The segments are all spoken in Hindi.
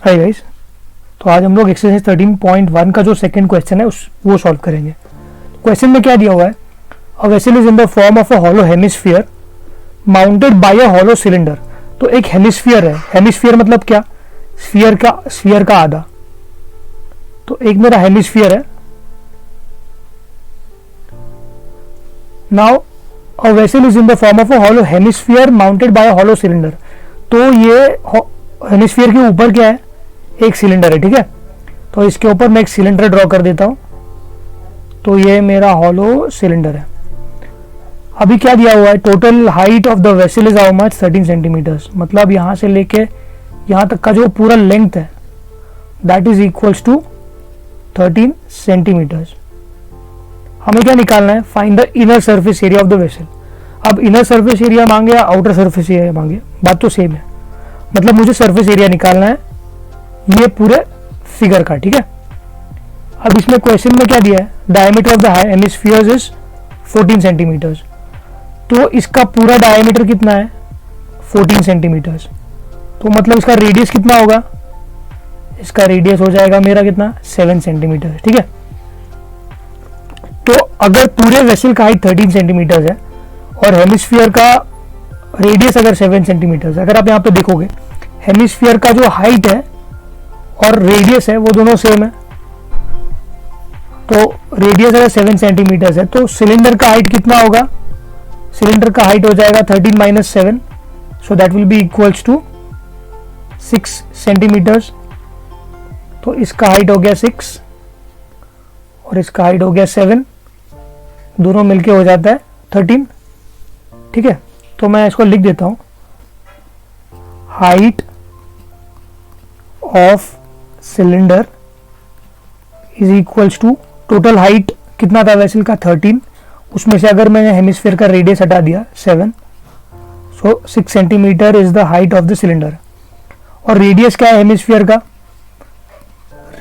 हाय गाइस, तो आज हम लोग एक्सरसाइज 13.1 का जो सेकंड क्वेश्चन है वो सॉल्व करेंगे। क्वेश्चन में क्या दिया हुआ है, a vessel is in the form of a hollow hemisphere mounted by a hollow cylinder. तो एक हेमिस्फीयर है, हेमिस्फीयर मतलब क्या, स्फीयर का आधा। तो एक मेरा हेमिस्फीयर है। Now a vessel is in the form of a hollow hemisphere mounted by a hollow cylinder. तो ये हेमिस्फीयर के ऊपर क्या है, एक सिलेंडर है, ठीक है। तो इसके ऊपर मैं एक सिलेंडर ड्रॉ कर देता हूं। तो ये मेरा हॉलो सिलेंडर है। अभी क्या दिया हुआ है, total height of the vessel is how much 13 centimetres. मतलब यहां से लेके यहां तक का जो पूरा लेंथ है that is equals to 13 centimetres. हमें क्या निकालना है, find the inner surface area of the vessel. अब इनर सरफेस एरिया मांगे या आउटर सरफेस एरिया मांगे, बात तो सेम है। मतलब मुझे सरफेस एरिया निकालना है ये पूरे फिगर का, ठीक है। अब इसमें क्वेश्चन में क्या दिया है, diameter of the hemisphere is 14 centimetres. तो इसका पूरा डायमीटर कितना है, 14 सेंटीमीटर्स। तो मतलब इसका रेडियस कितना होगा, इसका रेडियस हो जाएगा मेरा कितना, 7 सेंटीमीटर, ठीक है। तो अगर पूरे वेसल का हाइट 13 सेंटीमीटर है और हेमिस्फीयर का रेडियस अगर 7 सेंटीमीटर, अगर आप यहाँ पे देखोगे हेमिस्फीयर का जो हाइट है और रेडियस है वो दोनों सेम है। तो रेडियस अगर 7 सेंटीमीटर है तो सिलेंडर का हाइट कितना होगा, सिलेंडर का हाइट हो जाएगा 13 minus 7, so that will be equals to 6 centimetres. तो इसका हाइट हो गया 6 और इसका हाइट हो गया 7, दोनों मिलके हो जाता है 13, ठीक है। तो मैं इसको लिख देता हूं, height of cylinder is equals to, total height कितना था वेसल का 13, उसमें से अगर मैंने हेमिस्फीयर का रेडियस हटा दिया 7, so 6 centimetre is the height of the cylinder. और रेडियस क्या है हेमिस्फीयर का,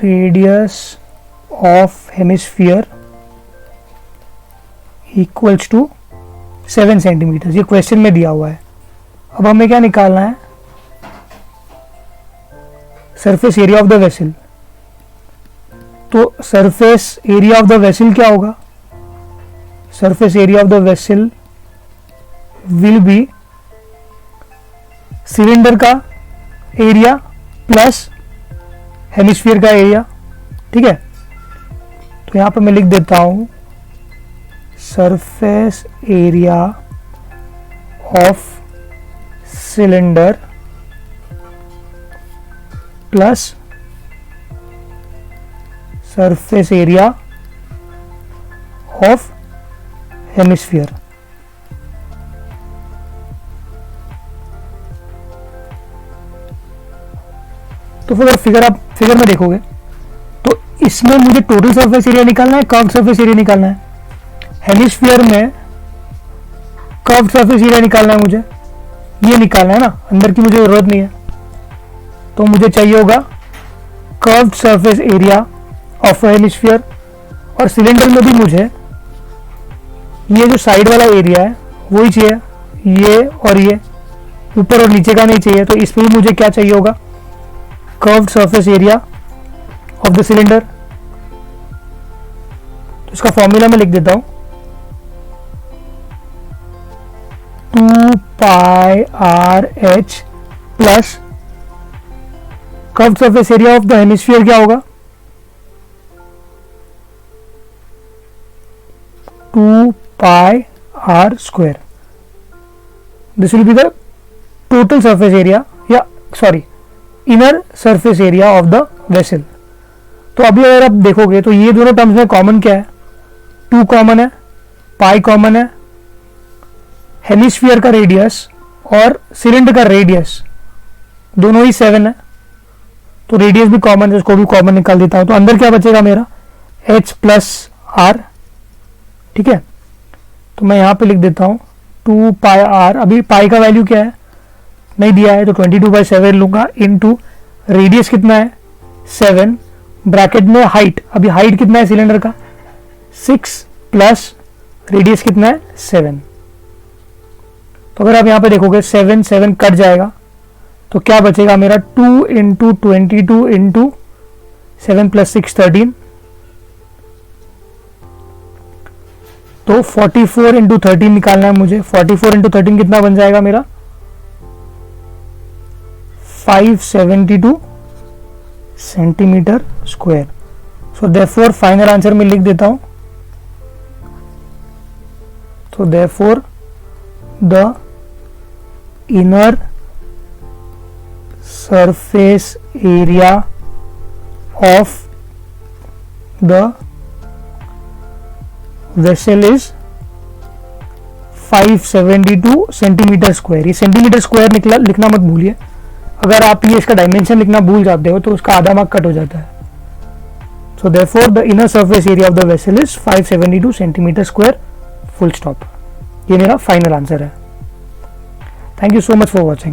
radius of hemisphere equals to 7 centimetre. ये क्वेश्चन में दिया हुआ है। अब हमें क्या निकालना है, surface area of the vessel. तो surface area of the vessel क्या होगा, surface area of the vessel will be cylinder का एरिया प्लस हेमिस्फीयर का एरिया, ठीक है। तो यहां पर मैं लिख देता हूं, surface area of cylinder plus surface area of hemisphere. तो फिर फिगर आप फिगर में देखोगे तो इसमें मुझे टोटल सरफेस एरिया निकालना है, कर्व्ड सरफेस एरिया निकालना है। हेमिस्फीयर में कर्व्ड सरफेस एरिया निकालना है मुझे, ये निकालना है ना, अंदर की मुझे जरूरत नहीं है। तो मुझे चाहिए होगा curved surface area of hemisphere. और सिलेंडर में भी मुझे ये जो साइड वाला एरिया है वही चाहिए, ये और ये, ऊपर और नीचे का नहीं चाहिए। तो इसमें भी मुझे क्या चाहिए होगा, curved surface area of the cylinder. तो इसका फॉर्मूला मैं लिख देता हूं, 2 pi r h plus curved surface area of the hemisphere क्या होगा, 2 pi r square. This will be the total surface area, या sorry inner surface area of the vessel. तो अभी अगर आप देखोगे तो ये दोनों टर्म्स में कॉमन क्या है, 2 कॉमन है, पाई कॉमन है, हेमिस्फीयर का रेडियस और सिलेंडर का रेडियस दोनों ही 7 है। तो रेडियस भी कॉमन है, उसको भी कॉमन निकाल देता हूं। तो अंदर क्या बचेगा मेरा, h प्लस आर, ठीक है। तो मैं यहां पे लिख देता हूं 2 पाई आर। अभी पाई का वैल्यू क्या है नहीं दिया है, तो 22/7 लूंगा, इनटू रेडियस कितना है 7, ब्रैकेट में हाइट, अभी हाइट कितना है सिलेंडर का 6 प्लस रेडियस कितना है 7। तो अगर आप यहां पे देखोगे 7 7 कट जाएगा, तो क्या बचेगा मेरा 2 इंटू 22 इंटू 7 प्लस 6 13, तो 44 इंटू 13 निकालना है मुझे। 44 इंटू 13 कितना बन जाएगा मेरा 572 centimetre square. So therefore final answer में लिख देता हूं, तो therefore the inner surface area of the vessel is 572 centimetre square. ये सेंटीमीटर स्क्वायर लिखना मत भूलिए, अगर आप ये इसका डायमेंशन लिखना भूल जाते हो तो उसका आधा मार्क कट हो जाता है। So therefore the inner surface area of the vessel is 572 centimetre square, full stop. ये मेरा फाइनल आंसर है। Thank you so much for watching.